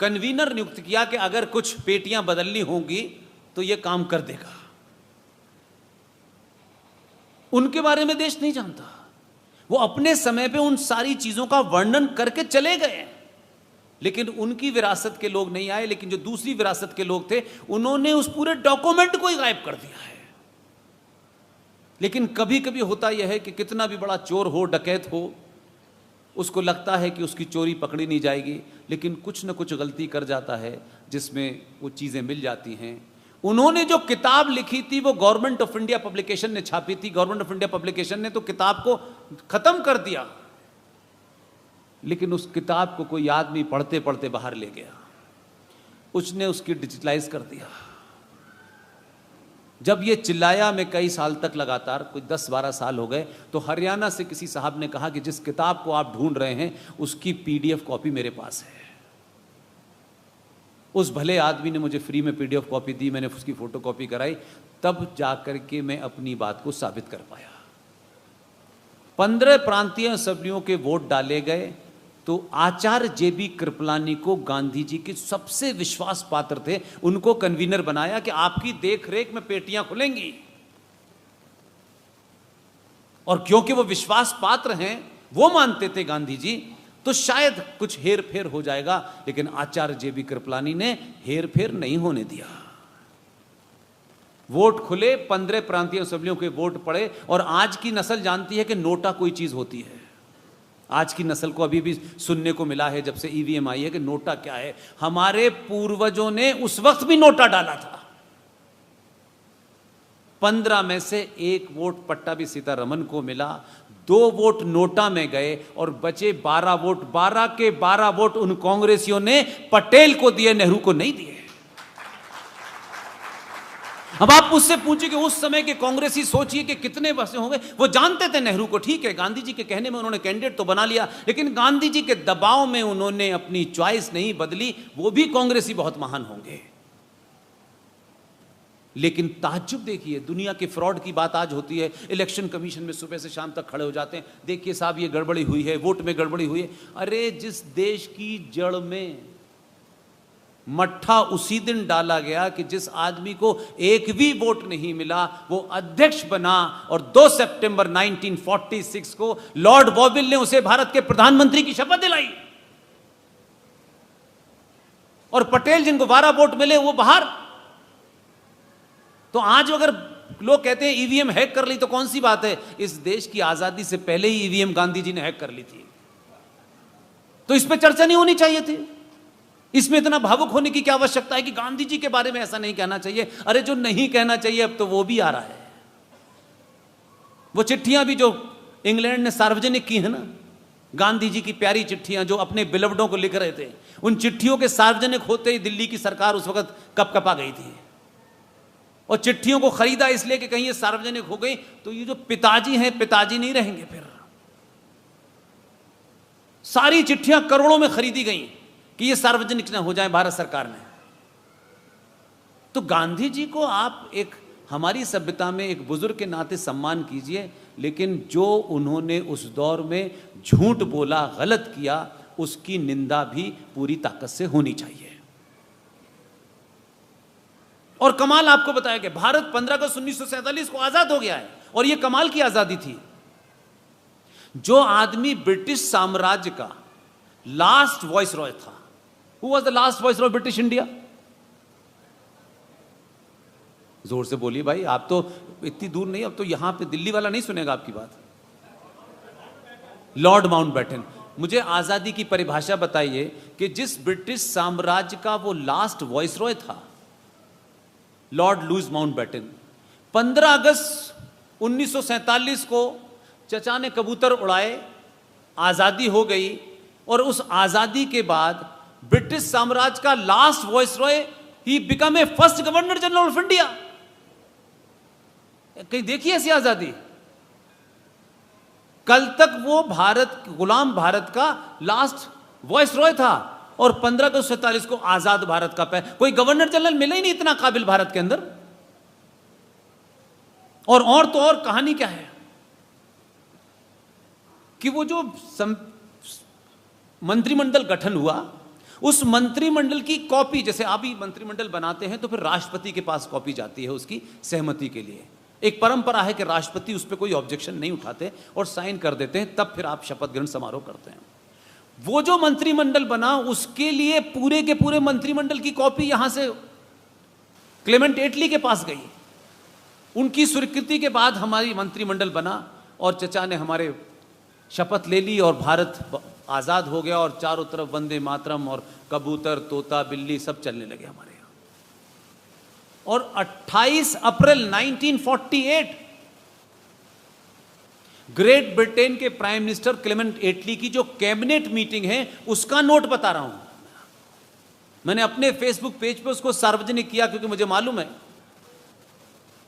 Convener नियुक्त किया कि अगर कुछ पेटियां बदलनी होंगी तो यह काम कर देगा। उनके बारे में देश नहीं जानता। वो अपने समय पे उन सारी चीजों का वर्णन करके चले गए, लेकिन उनकी विरासत के लोग नहीं आए। लेकिन जो दूसरी विरासत के लोग थे उन्होंने उस पूरे डॉक्यूमेंट को ही गायब कर दिया है। लेकिन कभी कभी होता यह है कि कितना भी बड़ा चोर हो, डकैत हो, उसको लगता है कि उसकी चोरी पकड़ी नहीं जाएगी, लेकिन कुछ न कुछ गलती कर जाता है जिसमें वो चीजें मिल जाती हैं। उन्होंने जो किताब लिखी थी वो गवर्नमेंट ऑफ इंडिया पब्लिकेशन ने छापी थी। गवर्नमेंट ऑफ इंडिया पब्लिकेशन ने तो किताब को खत्म कर दिया, लेकिन उस किताब को कोई आदमी पढ़ते पढ़ते बाहर ले गया, उसने उसकी डिजिटलाइज कर दिया। जब ये चिल्लाया, मैं कई साल तक लगातार, कोई 10-12 साल हो गए, तो हरियाणा से किसी साहब ने कहा कि जिस किताब को आप ढूंढ रहे हैं उसकी पीडीएफ कॉपी मेरे पास है। उस भले आदमी ने मुझे फ्री में पीडीएफ कॉपी दी, मैंने उसकी फोटोकॉपी कराई, तब जाकर के मैं अपनी बात को साबित कर पाया। 15 प्रांतीय असेंबलियों के वोट डाले गए तो आचार्य जेबी कृपलानी को गांधी जी के सबसे विश्वास पात्र थे, उनको कन्वीनर बनाया कि आपकी देखरेख में पेटियां खुलेंगी। और क्योंकि वो विश्वास पात्र हैं, वो मानते थे गांधी जी, तो शायद कुछ हेर फेर हो जाएगा। लेकिन आचार्य जेबी कृपलानी ने हेर फेर नहीं होने दिया। वोट खुले, 15 प्रांतीय असेंबलियों के वोट पड़े, और आज की नस्ल जानती है कि नोटा कोई चीज होती है। आज की नस्ल को अभी भी सुनने को मिला है जब से ईवीएम आई है कि नोटा क्या है। हमारे पूर्वजों ने उस वक्त भी नोटा डाला था। 15 में से 1 वोट पट्टाभी सीतारमन को मिला, 2 वोट नोटा में गए, और बचे 12 वोट, 12 के 12 वोट उन कांग्रेसियों ने पटेल को दिए, नेहरू को नहीं दिए। अब आप मुझसे पूछिए कि उस समय के कांग्रेसी सोचिए कि कितने बसे होंगे। वो जानते थे नेहरू को, ठीक है, गांधी जी के कहने में उन्होंने कैंडिडेट तो बना लिया, लेकिन गांधी जी के दबाव में उन्होंने अपनी चॉइस नहीं बदली। वो भी कांग्रेसी बहुत महान होंगे, लेकिन ताज्जुब देखिए, दुनिया के फ्रॉड की बात आज होती है, इलेक्शन कमीशन में सुबह से शाम तक खड़े हो जाते हैं, देखिए साहब ये गड़बड़ी हुई है, वोट में गड़बड़ी हुई है। अरे जिस देश की जड़ में मट्ठा उसी दिन डाला गया कि जिस आदमी को एक भी वोट नहीं मिला वो अध्यक्ष बना, और 2 सितंबर 1946 को लॉर्ड वॉविल ने उसे भारत के प्रधानमंत्री की शपथ दिलाई, और पटेल जिनको 12 वोट मिले वो बाहर। तो आज अगर लोग कहते हैं ईवीएम हैक कर ली, तो कौन सी बात है, इस देश की आजादी से पहले ही ईवीएम गांधी जी ने हैक कर ली थी। तो इस पर चर्चा नहीं होनी चाहिए थी। इसमें इतना भावुक होने की क्या आवश्यकता है कि गांधी जी के बारे में ऐसा नहीं कहना चाहिए। अरे जो नहीं कहना चाहिए अब तो वो भी आ रहा है। वो चिट्ठियां भी जो इंग्लैंड ने सार्वजनिक की है ना, गांधी जी की प्यारी चिट्ठियां जो अपने बिलवडों को लिख रहे थे, उन चिट्ठियों के सार्वजनिक होते ही दिल्ली की सरकार उस वक्त कपकपा गई थी, और चिट्ठियों को खरीदा इसलिए कि कहीं ये सार्वजनिक हो गई तो ये जो पिताजी हैं पिताजी नहीं रहेंगे। फिर सारी चिट्ठियां करोड़ों में खरीदी गई कि ये सार्वजनिक न हो जाए भारत सरकार में। तो गांधी जी को आप एक हमारी सभ्यता में एक बुजुर्ग के नाते सम्मान कीजिए, लेकिन जो उन्होंने उस दौर में झूठ बोला, गलत किया, उसकी निंदा भी पूरी ताकत से होनी चाहिए। और कमाल आपको बताया कि भारत 15 अगस्त 1947 को आजाद हो गया है, और यह कमाल की आजादी थी। जो आदमी ब्रिटिश साम्राज्य का लास्ट वॉइस रॉय था, who was the last voice Roy British India? जोर से बोलिए भाई, आप तो इतनी दूर नहीं, अब तो यहां पे दिल्ली वाला नहीं सुनेगा आपकी बात। Lord Mountbatten. मुझे आजादी की परिभाषा बताइए कि जिस ब्रिटिश साम्राज्य का वो लास्ट वॉइस रॉय था, लॉर्ड लुईस माउंटबेटन, 15 अगस्त 1947 को चचा ने कबूतर उड़ाए, आजादी हो गई, और उस आजादी के बाद ब्रिटिश साम्राज्य का last voice Roy he become a first governor general of India. कहीं देखिए ऐसी आजादी। कल तक वो भारत, गुलाम भारत का लास्ट वॉइस रॉय था, और 15 अगस्त 47 को आजाद भारत का कोई गवर्नर जनरल मिले ही नहीं इतना काबिल भारत के अंदर। और तो और कहानी क्या है कि वो जो मंत्रिमंडल गठन हुआ, उस मंत्रिमंडल की कॉपी, जैसे आप ही मंत्रिमंडल बनाते हैं तो फिर राष्ट्रपति के पास कॉपी जाती है उसकी सहमति के लिए। एक परंपरा है कि राष्ट्रपति उस पर कोई ऑब्जेक्शन नहीं उठाते और साइन कर देते हैं, तब फिर आप शपथ ग्रहण समारोह करते हैं। वो जो मंत्रिमंडल बना उसके लिए पूरे के पूरे मंत्रिमंडल की कॉपी यहां से क्लेमेंट एटली के पास गई। उनकी स्वीकृति के बाद हमारी मंत्रिमंडल बना और चचा ने हमारे शपथ ले ली और भारत आजाद हो गया और चारों तरफ वंदे मातरम और कबूतर तोता बिल्ली सब चलने लगे हमारे यहां। और 28 अप्रैल 1948 ग्रेट ब्रिटेन के प्राइम मिनिस्टर क्लेमेंट एटली की जो कैबिनेट मीटिंग है उसका नोट बता रहा हूं। मैंने अपने फेसबुक पेज पे उसको सार्वजनिक किया क्योंकि मुझे मालूम है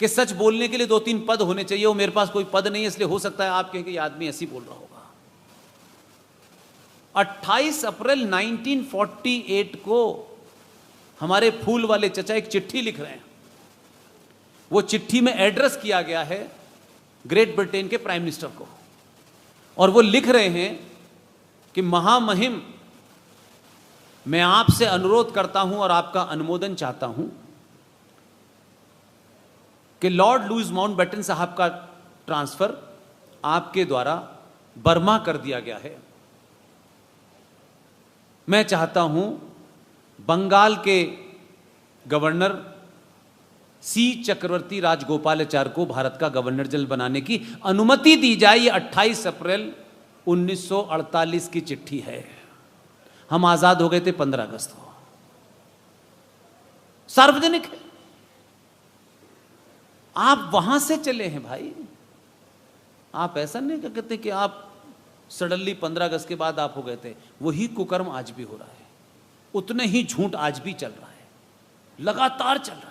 कि सच बोलने के लिए 2-3 पद होने चाहिए, वो मेरे पास कोई पद नहीं है, इसलिए हो सकता है आप कहें कि ये आदमी ऐसी बोल रहा होगा। 28 अप्रैल 1948 को हमारे फूल वाले चचा एक चिट्ठी लिख रहे हैं। वो चिट्ठी में एड्रेस किया गया है ग्रेट ब्रिटेन के प्राइम मिनिस्टर को, और वो लिख रहे हैं कि महामहिम, मैं आपसे अनुरोध करता हूं और आपका अनुमोदन चाहता हूं कि लॉर्ड लुईस माउंटबेटन साहब का ट्रांसफर आपके द्वारा बर्मा कर दिया गया है। मैं चाहता हूं बंगाल के गवर्नर सी चक्रवर्ती राजगोपालाचार्य को भारत का गवर्नर जनरल बनाने की अनुमति दी जाए। ये 28 अप्रैल 1948 की चिट्ठी है। हम आजाद हो गए थे 15 अगस्त को। सार्वजनिक है, आप वहां से चले हैं भाई। आप ऐसा नहीं कहते कि आप सडनली 15 अगस्त के बाद आप हो गए थे। वही कुकर्म आज भी हो रहा है, उतने ही झूठ आज भी चल रहा है, लगातार चल रहा है।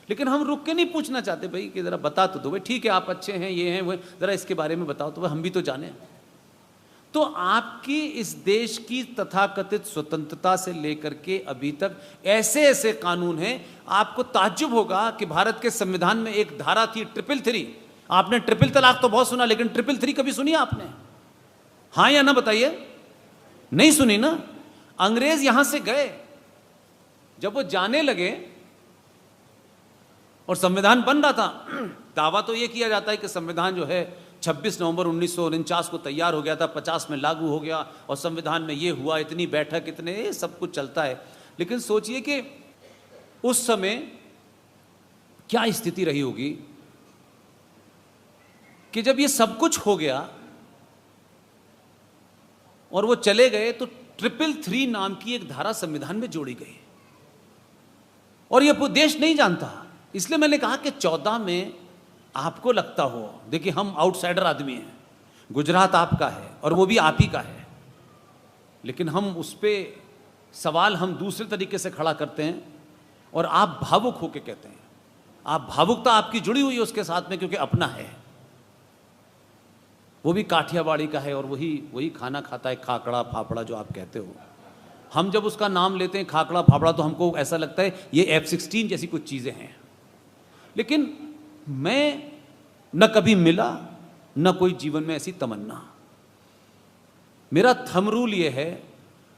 लेकिन हम रुक के नहीं पूछना चाहते भाई कि जरा बता तो दो भाई, ठीक है आप अच्छे हैं, ये हैं वो, जरा इसके बारे में बताओ तो भाई हम भी तो जाने। तो आपकी इस देश की तथाकथित स्वतंत्रता से लेकर के अभी तक ऐसे ऐसे कानून हैं, आपको ताज्जुब होगा कि भारत के संविधान में एक धारा थी 333। आपने ट्रिपल तलाक तो बहुत सुना, लेकिन 333 कभी सुनी आपने? हाँ या ना बताइए? नहीं सुनी ना। अंग्रेज यहां से गए, जब वो जाने लगे और संविधान बन रहा था, दावा तो यह किया जाता है कि संविधान जो है 26 नवंबर 1949 को तैयार हो गया था, 50 में लागू हो गया और संविधान में ये हुआ, इतनी बैठक, इतने सब कुछ चलता है। लेकिन सोचिए कि उस समय क्या स्थिति रही होगी कि जब ये सब कुछ हो गया और वो चले गए तो 333 नाम की एक धारा संविधान में जोड़ी गई और ये देश नहीं जानता। इसलिए मैंने कहा कि 14 में आपको लगता हो, देखिए हम आउटसाइडर आदमी हैं, गुजरात आपका है और वो भी आप ही का है, लेकिन हम उस पर सवाल हम दूसरे तरीके से खड़ा करते हैं और आप भावुक होकर कहते हैं। आप भावुकता आपकी जुड़ी हुई है उसके साथ में, क्योंकि अपना है, वो भी काठियावाड़ी का है और वही खाना खाता है, खाकड़ा फाफड़ा जो आप कहते हो। हम जब उसका नाम लेते हैं खाकड़ा फाफड़ा तो हमको ऐसा लगता है ये F-16 जैसी कुछ चीज़ें हैं। लेकिन मैं न कभी मिला, न कोई जीवन में ऐसी तमन्ना। मेरा थंब रूल ये है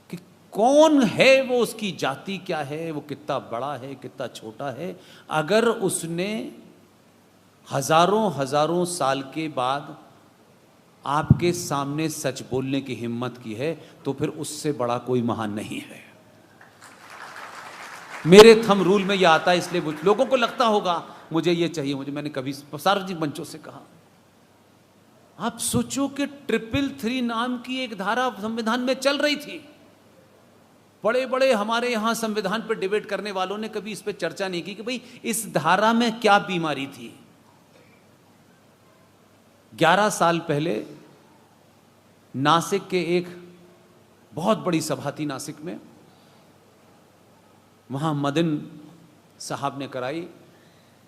कि कौन है वो, उसकी जाति क्या है, वो कितना बड़ा है कितना छोटा है, अगर उसने हजारों हजारों साल के बाद आपके सामने सच बोलने की हिम्मत की है तो फिर उससे बड़ा कोई महान नहीं है। मेरे थंब रूल में यह आता है। इसलिए लोगों को लगता होगा मुझे ये चाहिए, मैंने कभी सार्वजनिक मंचों से कहा, आप सोचो कि 333 नाम की एक धारा संविधान में चल रही थी। बड़े बड़े हमारे यहां संविधान पर डिबेट करने वालों ने कभी इस पर चर्चा नहीं की कि भाई इस धारा में क्या बीमारी थी। 11 साल पहले नासिक के एक बहुत बड़ी सभा थी नासिक में, वहां मदन साहब ने कराई।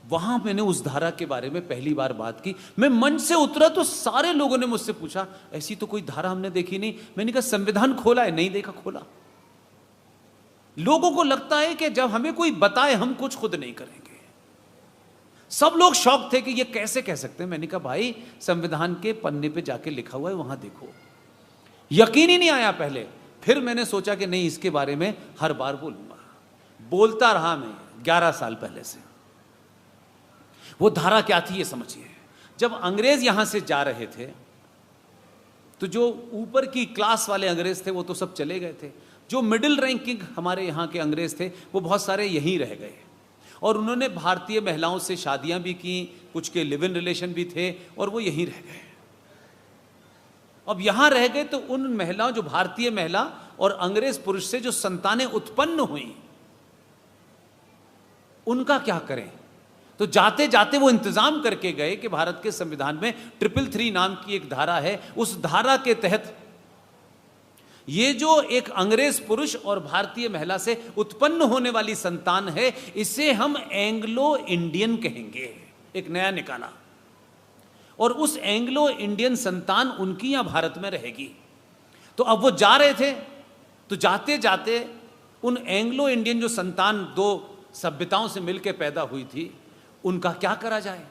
वहां मैंने उस धारा के बारे में पहली बार बात की। मैं मंच से उतरा तो सारे लोगों ने मुझसे पूछा ऐसी तो कोई धारा हमने देखी नहीं। मैंने कहा संविधान खोला है? नहीं देखा। खोला। लोगों को लगता है कि जब हमें कोई बताए हम कुछ खुद नहीं करेंगे। सब लोग शौक थे कि ये कैसे कह सकते हैं। मैंने कहा भाई संविधान के पन्ने पे जाके लिखा हुआ है, वहां देखो। यकीन ही नहीं आया पहले। फिर मैंने सोचा कि नहीं, इसके बारे में हर बार बोलूंगा। बोलता रहा मैं 11 साल पहले से। वो धारा क्या थी ये समझिए। जब अंग्रेज यहां से जा रहे थे तो जो ऊपर की क्लास वाले अंग्रेज थे वो तो सब चले गए थे। जो मिडिल रैंकिंग हमारे यहाँ के अंग्रेज थे वो बहुत सारे यहीं रह गए, और उन्होंने भारतीय महिलाओं से शादियां भी की, कुछ के लिव इन रिलेशन भी थे, और वो यहीं रह गए। अब यहां रह गए तो उन महिलाओं, जो भारतीय महिला और अंग्रेज पुरुष से जो संतानें उत्पन्न हुई, उनका क्या करें? तो जाते जाते वो इंतजाम करके गए कि भारत के संविधान में 333 नाम की एक धारा है, उस धारा के तहत ये जो एक अंग्रेज पुरुष और भारतीय महिला से उत्पन्न होने वाली संतान है, इसे हम एंग्लो इंडियन कहेंगे। एक नया निकाला, और उस एंग्लो इंडियन संतान उनकी यहां भारत में रहेगी। तो अब वो जा रहे थे, तो जाते जाते उन एंग्लो इंडियन जो संतान दो सभ्यताओं से मिलकर पैदा हुई थी, उनका क्या करा जाए?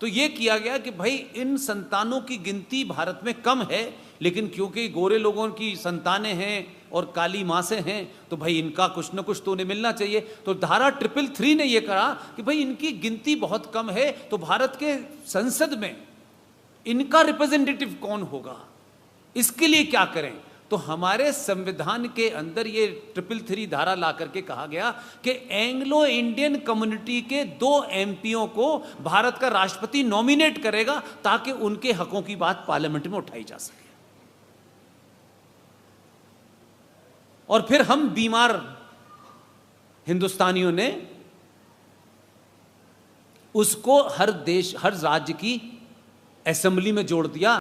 तो ये किया गया कि भाई इन संतानों की गिनती भारत में कम है, लेकिन क्योंकि गोरे लोगों की संतानें हैं और काली मां से हैं, तो भाई इनका कुछ ना कुछ तो उन्हें मिलना चाहिए। तो धारा 333 ने यह कहा कि भाई इनकी गिनती बहुत कम है, तो भारत के संसद में इनका रिप्रेजेंटेटिव कौन होगा, इसके लिए क्या करें? तो हमारे संविधान के अंदर ये 333 धारा ला करके कहा गया कि एंग्लो इंडियन कम्युनिटी के 2 एमपीओ को भारत का राष्ट्रपति नॉमिनेट करेगा, ताकि उनके हकों की बात पार्लियामेंट में उठाई जा सके। और फिर हम बीमार हिंदुस्तानियों ने उसको हर देश, हर राज्य की असेंबली में जोड़ दिया।